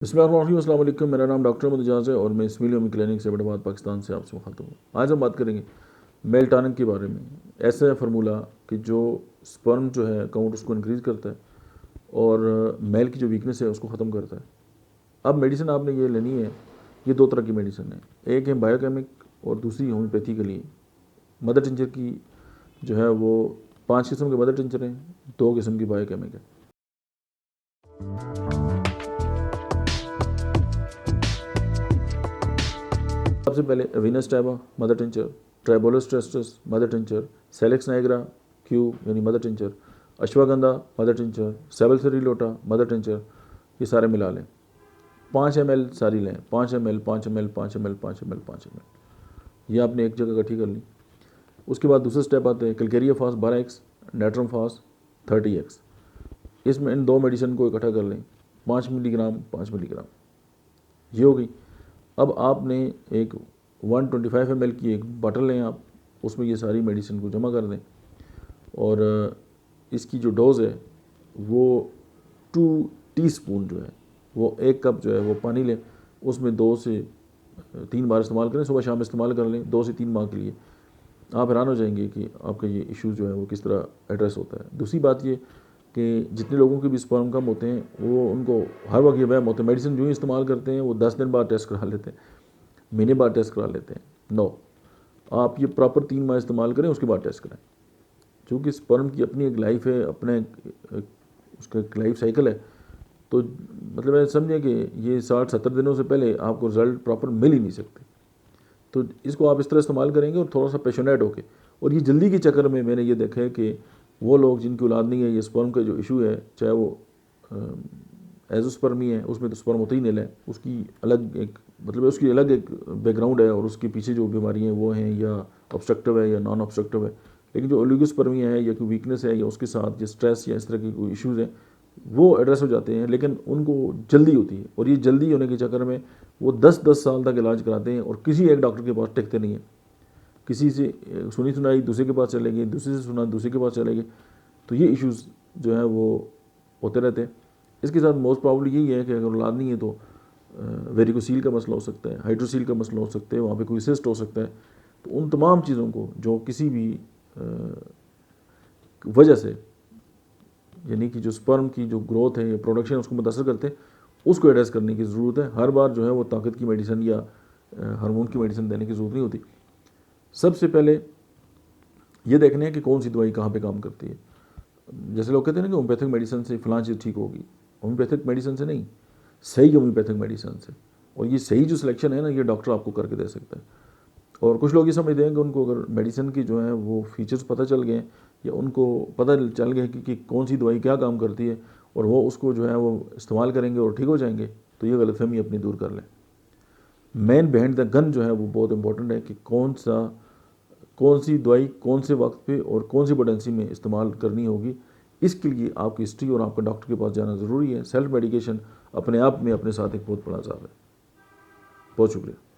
बिस्मिल्लाहिर्रहमानिर्रहीम। मेरा नाम डॉक्टर अहमद एजाज है और मैं इस्माइल होमियो क्लिनिक से इस्लामाबाद पाकिस्तान से आपसे मुखातिब हूँ। आज हम बात करेंगे मेल टॉनिक के बारे में। ऐसा है फार्मूला कि जो स्पर्म जो है काउंट उसको इंक्रीज़ करता है और मेल की जो वीकनेस है उसको ख़त्म करता है। अब मेडिसिन आपने ये लेनी है, ये दो तरह की मेडिसिन है, एक है बायोकेमिक और दूसरी होम्योपैथी के लिए। मदर टिंचर की जो है वो 5 किस्म के मदर टिंचर हैं, 2 किस्म की बायोकेमिक है। सबसे पहले वीनस टैबा मदर टिंचर, ट्राइबोलस टेस्टस मदर टिंचर, सेलेक्स नाइग्रा क्यू यानी mother tincture, ashwagandha mother tincture, सेबल्सरी लोटा मदर टिंचर, ये सारे मिला लें। 5 ml सारी लें, 5 ml 5 ml 5 ml 5 ml 5 ml, ये आपने एक जगह इकट्ठी कर ली। उसके बाद दूसरा स्टेप आते हैं Calcarea fast 12x, natrum fast 30x। इसमें इन दो मेडिसिन को इकट्ठा कर लें, 5 मिलीग्राम 5 मिलीग्राम, ये हो गई। अब आपने एक 125 ml की एक बॉटल लें आप, उसमें ये सारी मेडिसिन को जमा कर दें और इसकी जो डोज़ है वो 2 टीस्पून जो है वो 1 कप जो है वो पानी लें, उसमें 2 से 3 बार इस्तेमाल करें, सुबह शाम इस्तेमाल कर लें 2 से 3 माह के लिए। आप हैरान हो जाएंगे कि आपका ये इशू जो है वो किस तरह एड्रेस होता है। दूसरी बात ये कि जितने लोगों के भी स्पर्म कम होते हैं वो उनको हर वक्त ये वहम होता है, मेडिसिन जो ही इस्तेमाल करते हैं वो 10 दिन बाद टेस्ट करा लेते हैं, महीने बाद टेस्ट करा लेते हैं। नो, आप ये प्रॉपर 3 माह इस्तेमाल करें, उसके बाद टेस्ट कराएं। क्योंकि स्पर्म की अपनी एक लाइफ है, अपने उसका एक लाइफ साइकिल है। तो मतलब है समझें कि ये 60-70 दिनों से पहले आपको रिज़ल्ट प्रॉपर मिल ही नहीं सकते। तो इसको आप इस तरह इस्तेमाल करेंगे और थोड़ा सा पैशनेट होके। और ये जल्दी के चक्कर में मैंने ये देखा है कि वो लोग जिनकी औलाद नहीं है, ये स्पर्म का जो इशू है, चाहे वो एजोस्पर्मी है, उसमें तो स्पर्म होता ही नहीं है, उसकी अलग एक मतलब उसकी अलग एक बैकग्राउंड है और उसके पीछे जो बीमारियाँ वो हैं या ऑब्स्ट्रक्टिव है या नॉन ऑब्स्ट्रक्टिव है। लेकिन जो ओलिगोस्पर्मी है या कोई वीकनेस है या उसके साथ या स्ट्रेस या इस तरह के कोई इश्यूज़ हैं वो एड्रेस हो जाते हैं, लेकिन उनको जल्दी होती है और ये जल्दी होने के चक्कर में वो 10-10 साल तक इलाज कराते हैं और किसी एक डॉक्टर के पास टिकते नहीं हैं। किसी से सुनी सुनाई दूसरे के पास चले गए, दूसरे से सुना दूसरे के पास चले गए। तो ये इश्यूज़ जो है वो होते रहते हैं। इसके साथ मोस्ट प्रॉब्लम यही है कि अगर औलाद नहीं है तो वेरिकोसील का मसला हो सकता है, हाइड्रोसील का मसला हो सकता है, वहाँ पे कोई सिस्ट हो सकता है। तो उन तमाम चीज़ों को जो किसी भी वजह से यानी कि जो स्पर्म की जो ग्रोथ है या प्रोडक्शन है उसको मुतासर करते हैं, उसको एड्रेस करने की ज़रूरत है। हर बार जो है वो ताकत की मेडिसिन या हार्मोन की मेडिसिन देने की ज़रूरत नहीं होती। सबसे पहले ये देखने हैं कि कौन सी दवाई कहाँ पे काम करती है। जैसे लोग कहते हैं ना कि होम्योपैथिक मेडिसिन से फ़लाँ चीज़ ठीक होगी, होम्योपैथिक मेडिसिन से नहीं, सही होम्योपैथिक मेडिसिन से। और ये सही जो सिलेक्शन है ना, ये डॉक्टर आपको करके दे सकता है। और कुछ लोग ये समझते हैं कि उनको अगर मेडिसिन की जो है वो फीचर्स पता चल गए या उनको पता चल गया कि कौन सी दवाई क्या काम करती है और वो उसको जो है वो इस्तेमाल करेंगे और ठीक हो जाएंगे, तो ये गलतफहमी अपनी दूर कर लें। मेन बिहाइंड द गन जो है वो बहुत इंपॉर्टेंट है कि कौन सी दवाई कौन से वक्त पे और कौन सी पोटेंसी में इस्तेमाल करनी होगी। इसके लिए आपकी हिस्ट्री और आपका डॉक्टर के पास जाना ज़रूरी है। सेल्फ मेडिकेशन अपने आप में अपने साथ एक बहुत बड़ा अज़ाब है। बहुत शुक्रिया।